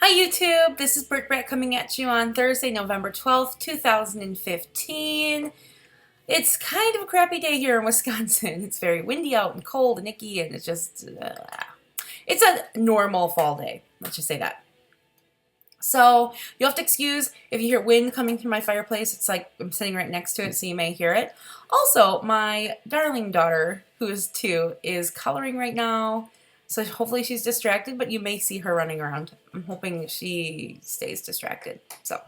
Hi YouTube, this is Brittbratt coming at you on Thursday, November 12th, 2015. It's kind of a crappy day here in Wisconsin. It's very windy out and cold and icky, and it's just, it's a normal fall day. Let's just say that. So you'll have to excuse if you hear wind coming through my fireplace. It's like I'm sitting right next to it, so you may hear it. Also, my darling daughter, who is 2, is coloring right now. So hopefully she's distracted, but you may see her running around. I'm hoping she stays distracted. So,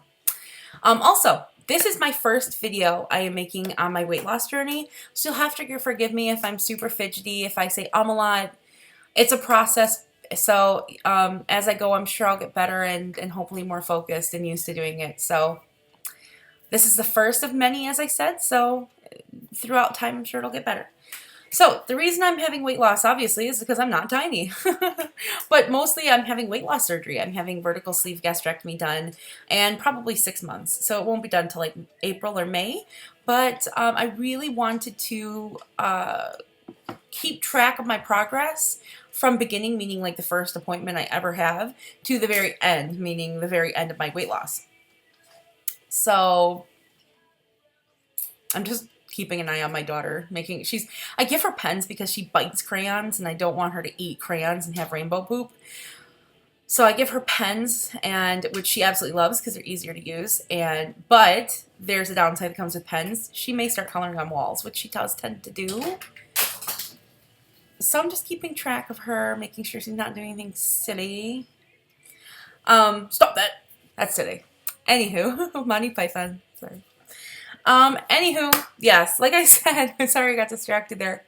also, this is my first video I am making on my weight loss journey. So you'll have to forgive me if I'm super fidgety, if I say a lot. It's a process. So as I go, I'm sure I'll get better and hopefully more focused and used to doing it. So this is the first of many, as I said. So throughout time, I'm sure it'll get better. So the reason I'm having weight loss, obviously, is because I'm not tiny. But mostly I'm having weight loss surgery. I'm having vertical sleeve gastrectomy done and probably 6 months. So it won't be done till like April or May. But I really wanted to keep track of my progress from beginning, meaning like the first appointment I ever have, to the very end, meaning the very end of my weight loss. So I'm just keeping an eye on my daughter, I give her pens because she bites crayons and I don't want her to eat crayons and have rainbow poop. So I give her pens, and which she absolutely loves because they're easier to use. But there's a downside that comes with pens. She may start coloring on walls, which she does tend to do. So I'm just keeping track of her, making sure she's not doing anything silly. Stop that. That's silly. Anywho, Monty Python. Sorry. Anywho, yes, like I said, I'm sorry I got distracted there.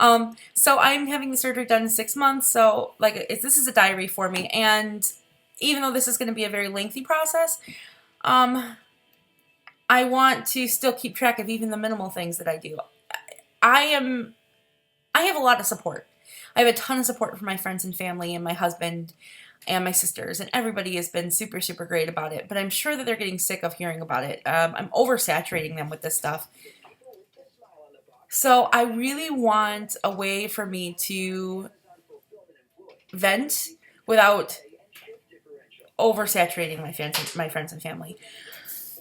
So I'm having the surgery done in 6 months, so like this is a diary for me, and even though this is going to be a very lengthy process, I want to still keep track of even the minimal things that I do. I have a lot of support. I have a ton of support from my friends and family and my husband and my sisters, and everybody has been super, super great about it, but I'm sure that they're getting sick of hearing about it. I'm oversaturating them with this stuff. So I really want a way for me to vent without oversaturating my friends and family.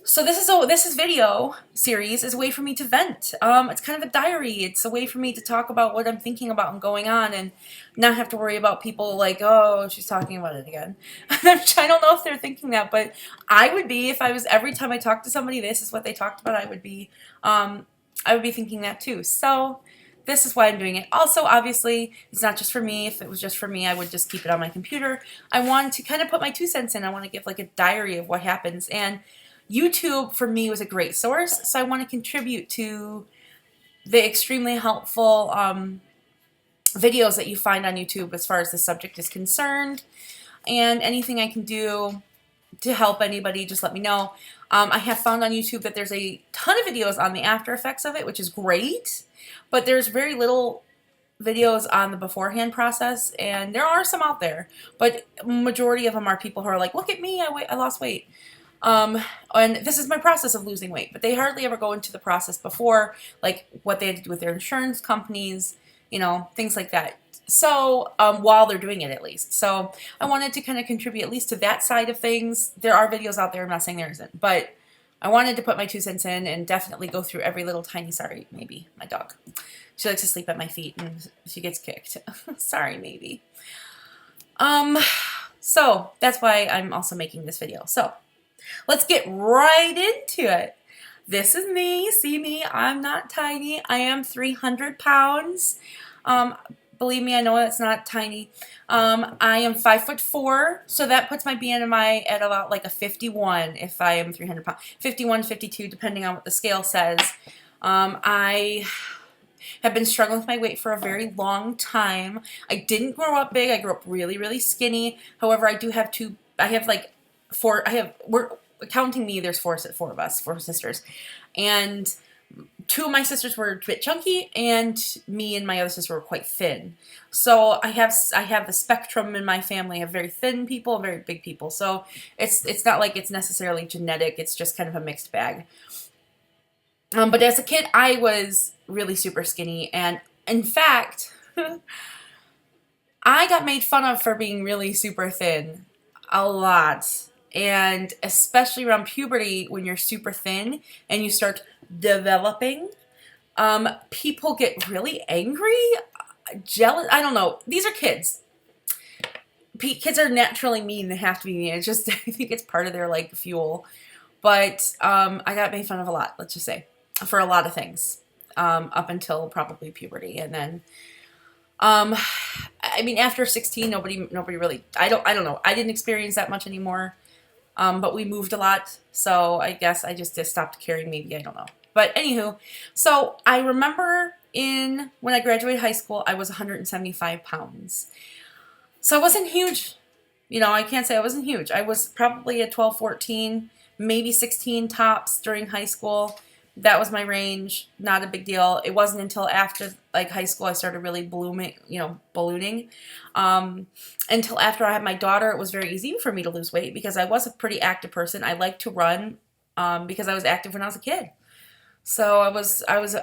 So this video series is a way for me to vent. It's kind of a diary. It's a way for me to talk about what I'm thinking about and going on, and not have to worry about people like, oh, she's talking about it again. I don't know if they're thinking that, but I would be if I was every time I talked to somebody, this is what they talked about. I would be thinking that too. So this is why I'm doing it. Also, obviously, it's not just for me. If it was just for me, I would just keep it on my computer. I want to kind of put my 2 cents in. I want to give like a diary of what happens, and YouTube for me was a great source, so I want to contribute to the extremely helpful videos that you find on YouTube as far as the subject is concerned, and anything I can do to help anybody, just let me know. I have found on YouTube that there's a ton of videos on the after effects of it, which is great, but there's very little videos on the beforehand process, and there are some out there, but majority of them are people who are like, look at me, I lost weight. And this is my process of losing weight, but they hardly ever go into the process before, like what they had to do with their insurance companies, you know, things like that. So, while they're doing it at least. So I wanted to kind of contribute at least to that side of things. There are videos out there, I'm not saying there isn't, but I wanted to put my 2 cents in and definitely go through every little tiny, sorry, maybe, my dog. She likes to sleep at my feet and she gets kicked. Sorry, maybe. So that's why I'm also making this video. So let's get right into it. This is me. See me. I'm not tiny. I am 300 pounds. Believe me, I know that's not tiny. I am 5'4", so that puts my BMI at about like a 51 if I am 300 pounds. 51, 52, depending on what the scale says. I have been struggling with my weight for a very long time. I didn't grow up big. I grew up really, really skinny. However, we're counting me, there's 4 of us, 4 sisters. And 2 of my sisters were a bit chunky, and me and my other sister were quite thin. So I have the spectrum in my family. I have very thin people and very big people. So it's not like it's necessarily genetic. It's just kind of a mixed bag. But as a kid, I was really super skinny, and in fact, I got made fun of for being really super thin. a lot. And especially around puberty, when you're super thin and you start developing, people get really angry, jealous. I don't know. These are kids. Kids are naturally mean. They have to be mean. It's just, I think it's part of their like fuel. But I got made fun of a lot, let's just say, for a lot of things, up until probably puberty. And then I mean, after 16, nobody really, I don't know. I didn't experience that much anymore. But we moved a lot, so I guess I just stopped caring, maybe, I don't know. But anywho, so I remember when I graduated high school, I was 175 pounds. So it wasn't huge. You know, I can't say I wasn't huge. I was probably at 12, 14, maybe 16 tops during high school. That was my range. Not a big deal. It wasn't until after like high school I started really ballooning. Until after I had my daughter, it was very easy for me to lose weight because I was a pretty active person. I liked to run because I was active when I was a kid. So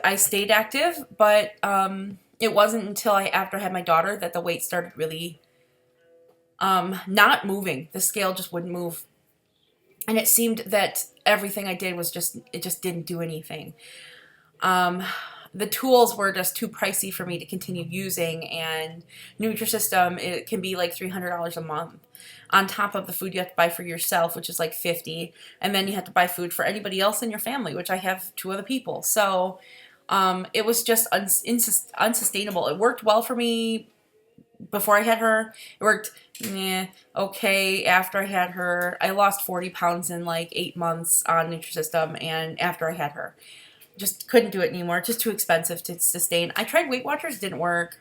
I stayed active, but it wasn't until after I had my daughter that the weight started really not moving. The scale just wouldn't move. And it seemed that everything I did was it just didn't do anything. The tools were just too pricey for me to continue using, and Nutrisystem, it can be like $300 a month on top of the food you have to buy for yourself, which is like $50, and then you have to buy food for anybody else in your family, which I have 2 other people. So it was just unsustainable. It worked well for me before I had her. It worked okay after I had her. I lost 40 pounds in like 8 months on Nutrisystem, and after I had her. Just couldn't do it anymore. Just too expensive to sustain. I tried Weight Watchers, didn't work.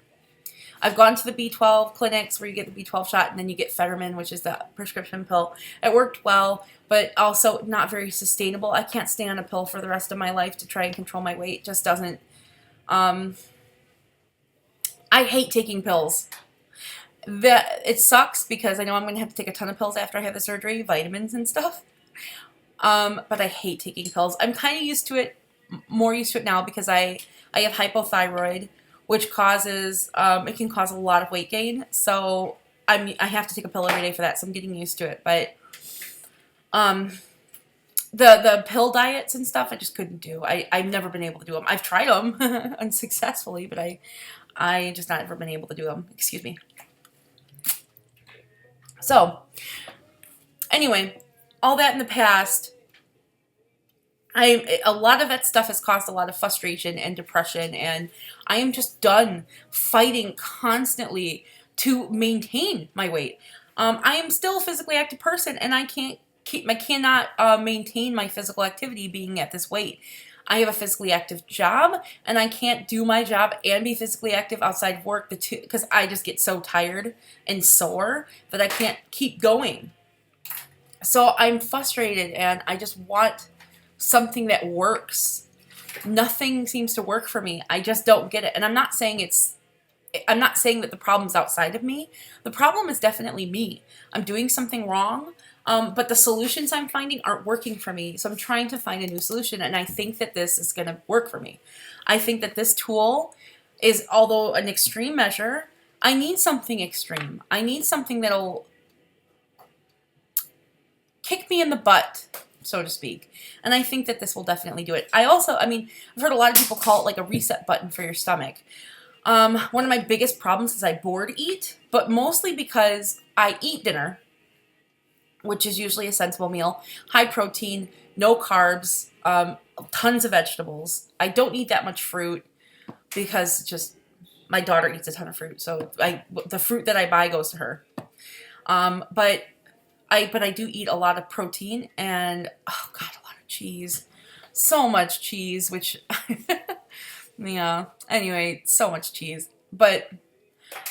I've gone to the B12 clinics where you get the B12 shot and then you get Fetterman, which is the prescription pill. It worked well, but also not very sustainable. I can't stay on a pill for the rest of my life to try and control my weight. It just doesn't. I hate taking pills. It sucks because I know I'm going to have to take a ton of pills after I have the surgery, vitamins and stuff. But I hate taking pills. I'm kind of used to it. More used to it now because I have hypothyroid, which causes it can cause a lot of weight gain. So I have to take a pill every day for that. So I'm getting used to it. But the pill diets and stuff I just couldn't do. I've never been able to do them. I've tried them unsuccessfully, but I just not ever been able to do them. Excuse me. So anyway, all that in the past. A lot of that stuff has caused a lot of frustration and depression, and I am just done fighting constantly to maintain my weight. I am still a physically active person, and I cannot maintain my physical activity being at this weight. I have a physically active job, and I can't do my job and be physically active outside of work because I just get so tired and sore that I can't keep going. So I'm frustrated, and I just want something that works. Nothing seems to work for me. I just don't get it. And I'm not saying that the problem's outside of me. The problem is definitely me. I'm doing something wrong, but the solutions I'm finding aren't working for me. So I'm trying to find a new solution, and I think that this is going to work for me. I think that this tool is, although an extreme measure, I need something extreme. I need something that'll kick me in the butt, so to speak. And I think that this will definitely do it. I've heard a lot of people call it like a reset button for your stomach. One of my biggest problems is I bored eat, but mostly because I eat dinner, which is usually a sensible meal, high protein, no carbs, tons of vegetables. I don't eat that much fruit because just my daughter eats a ton of fruit. So the fruit that I buy goes to her. But I do eat a lot of protein and, oh God, a lot of cheese. So much cheese, which, yeah, anyway, so much cheese. But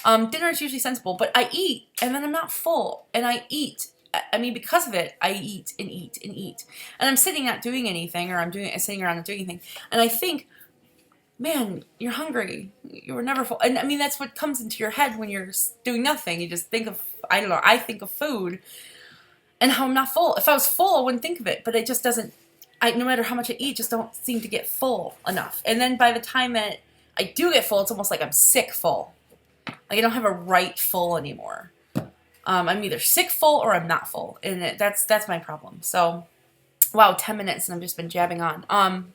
dinner is usually sensible, but I eat and then I'm not full, and I eat. I mean, because of it, I eat and eat and eat. And I'm sitting not doing anything, or I'm sitting around not doing anything. And I think, man, you're hungry. You were never full. And I mean, that's what comes into your head when you're doing nothing. You just think of, I don't know, I think of food and how I'm not full. If I was full, I wouldn't think of it, but it just doesn't, no matter how much I eat, just don't seem to get full enough. And then by the time that I do get full, it's almost like I'm sick full. Like I don't have a right full anymore. I'm either sick full or I'm not full, and that's my problem. So, wow, 10 minutes and I've just been jabbing on.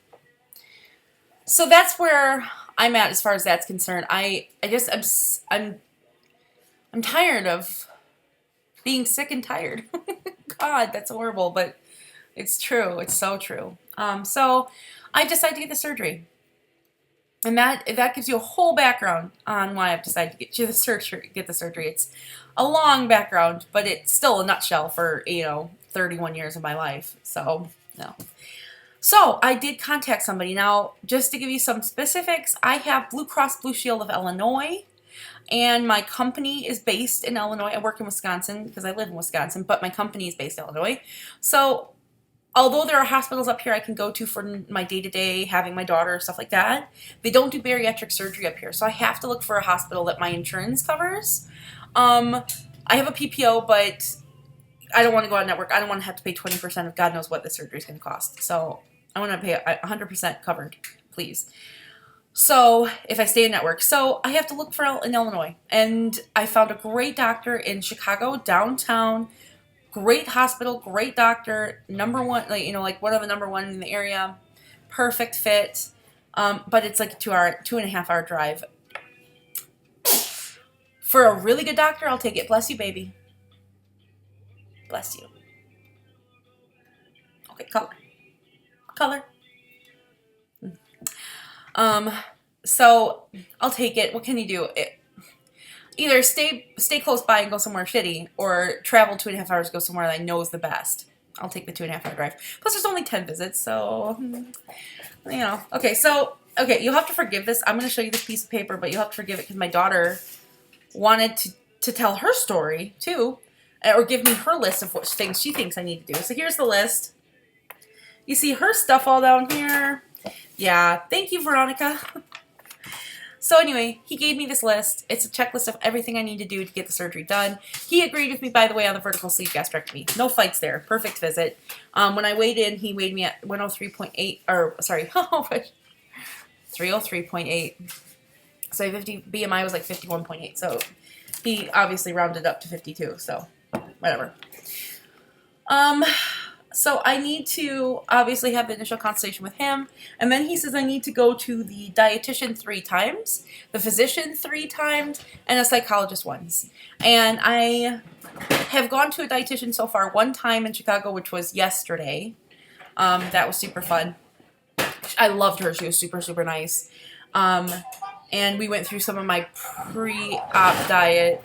So that's where I'm at as far as that's concerned. I'm tired of being sick and tired. God, that's horrible, but it's true. It's so true. So I decided to get the surgery. And that gives you a whole background on why I've decided to get the surgery. It's a long background, but it's still a nutshell for, 31 years of my life. So, no. So I did contact somebody. Now, just to give you some specifics, I have Blue Cross Blue Shield of Illinois, and my company is based in Illinois. I work in Wisconsin because I live in Wisconsin, but my company is based in Illinois. So although there are hospitals up here I can go to for my day-to-day, having my daughter, stuff like that, they don't do bariatric surgery up here. So I have to look for a hospital that my insurance covers. I have a PPO, but I don't want to go out network. I don't want to have to pay 20% of God knows what the surgery is going to cost. So I want to pay 100% covered, please. So if I stay in network. So I have to look for in Illinois. And I found a great doctor in Chicago, downtown. Great hospital, great doctor, number one, like one of the number one in the area. Perfect fit. But it's like a 2.5 hour drive. For a really good doctor, I'll take it. Bless you, baby. Bless you. Okay, color. So I'll take it. What can you do? Either stay close by and go somewhere shitty, or travel 2.5 hours, go somewhere that I know is the best. I'll take the 2.5 hour drive. Plus, there's only 10 visits, so Okay, you'll have to forgive this. I'm going to show you this piece of paper, but you'll have to forgive it because my daughter wanted to tell her story too, or give me her list of what things she thinks I need to do. So here's the list. You see her stuff all down here. Yeah, thank you, Veronica. So anyway, he gave me this list. It's a checklist of everything I need to do to get the surgery done. He agreed with me, by the way, on the vertical sleeve gastrectomy. No fights there. Perfect visit. When I weighed in, he weighed me at 103.8, or sorry, 303.8. So 50 BMI was like 51.8. So he obviously rounded up to 52. So whatever. So I need to obviously have the initial consultation with him. And then he says I need to go to the dietitian 3 times, the physician 3 times, and a psychologist once. And I have gone to a dietitian so far 1 time in Chicago, which was yesterday. That was super fun. I loved her. She was super, super nice. And we went through some of my pre-op diet.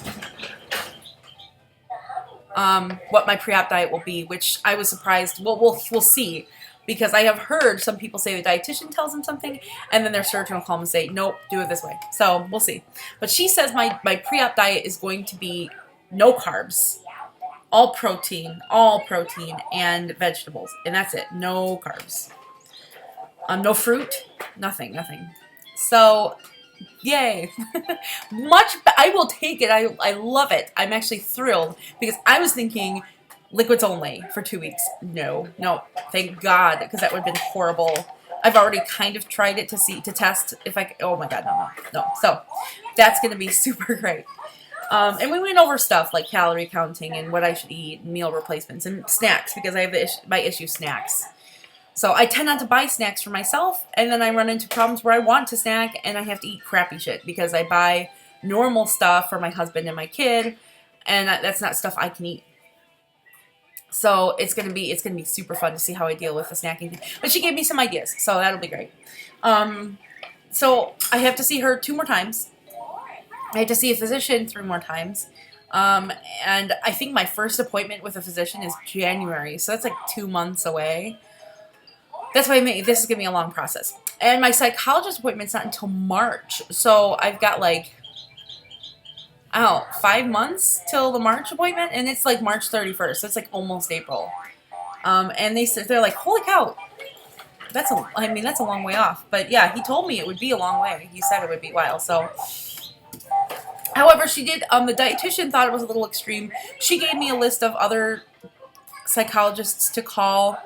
What my pre-op diet will be, which I was surprised. Well, we'll see, because I have heard some people say the dietitian tells them something, and then their surgeon will call them and say, nope, do it this way. So we'll see. But she says my pre-op diet is going to be no carbs, all protein, and vegetables, and that's it. No carbs. No fruit, nothing. So yay. I will take it. I love it. I'm actually thrilled because I was thinking liquids only for 2 weeks. No, thank God, because that would have been horrible. I've already kind of tried it to test if I, oh my God, no. So that's going to be super great. And we went over stuff like calorie counting and what I should eat, meal replacements, and snacks, because I have my issue snacks. So I tend not to buy snacks for myself, and then I run into problems where I want to snack and I have to eat crappy shit because I buy normal stuff for my husband and my kid, and that's not stuff I can eat. So it's gonna be super fun to see how I deal with the snacking thing. But she gave me some ideas, so that'll be great. So I have to see her 2 more times. I have to see a physician 3 more times. And I think my first appointment with a physician is January, so that's like 2 months away. That's why this is going to be a long process. And my psychologist appointment's not until March. So I've got 5 months till the March appointment. And it's like March 31st. So it's like almost April. And they're like, holy cow. That's a long way off. But yeah, he told me it would be a long way. He said it would be a while. So, however, she did, the dietitian thought it was a little extreme. She gave me a list of other psychologists to call,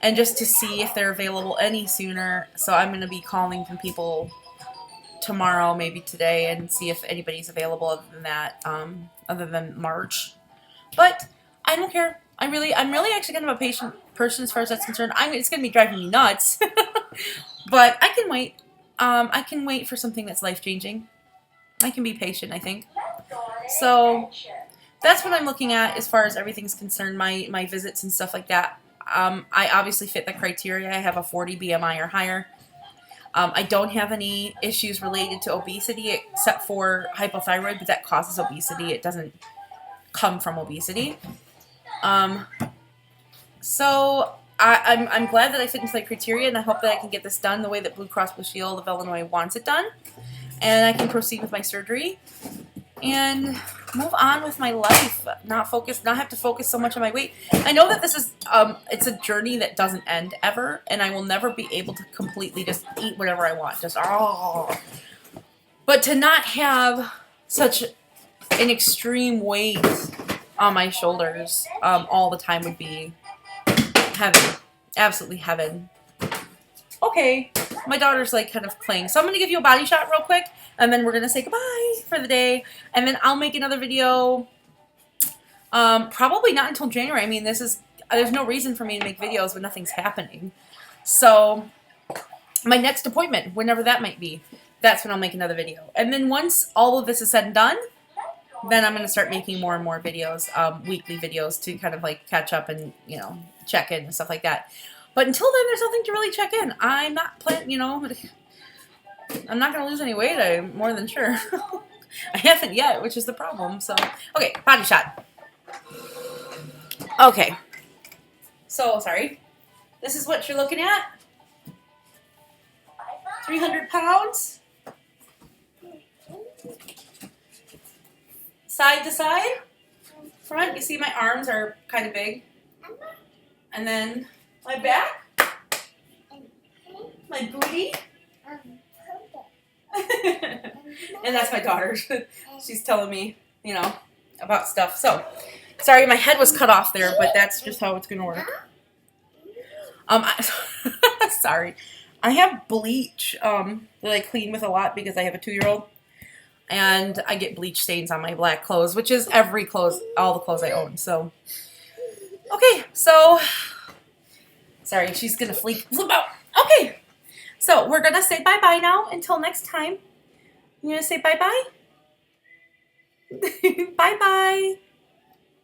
and just to see if they're available any sooner. So I'm going to be calling some people tomorrow, maybe today, and see if anybody's available other than that, other than March. But I don't care. I'm really actually kind of a patient person as far as that's concerned. It's going to be driving me nuts. But I can wait. I can wait for something that's life-changing. I can be patient, I think. So that's what I'm looking at as far as everything's concerned, my visits and stuff like that. I obviously fit the criteria. I have a 40 BMI or higher. I don't have any issues related to obesity except for hypothyroid, but that causes obesity. It doesn't come from obesity. So I'm glad that I fit into that criteria, and I hope that I can get this done the way that Blue Cross Blue Shield of Illinois wants it done, and I can proceed with my surgery and move on with my life. Not have to focus so much on my weight. I know that this is it's a journey that doesn't end ever, and I will never be able to completely just eat whatever I want. But to not have such an extreme weight on my shoulders all the time would be heaven. Absolutely heaven. Okay, my daughter's like kind of playing. So I'm going to give you a body shot real quick, and then we're going to say goodbye for the day. And then I'll make another video probably not until January. I mean, there's no reason for me to make videos when nothing's happening. So my next appointment, whenever that might be, that's when I'll make another video. And then once all of this is said and done, then I'm going to start making more and more videos, weekly videos to kind of like catch up and, you know, check in and stuff like that. But until then, there's nothing to really check in. I'm not planning, you know, I'm not going to lose any weight, I'm more than sure. I haven't yet, which is the problem. So, okay, body shot. Okay. So, sorry. This is what you're looking at. 300 pounds. Side to side. Front, you see my arms are kind of big. And then my back. My booty. And that's my daughter. She's telling me, you know, about stuff. So, sorry, my head was cut off there, but that's just how it's going to work. Sorry. I have bleach that I clean with a lot because I have a 2-year-old. And I get bleach stains on my black clothes, which is all the clothes I own. So, okay, so, sorry, she's going to flip out. Okay, so we're going to say bye-bye now until next time. You going to say bye-bye? Bye-bye.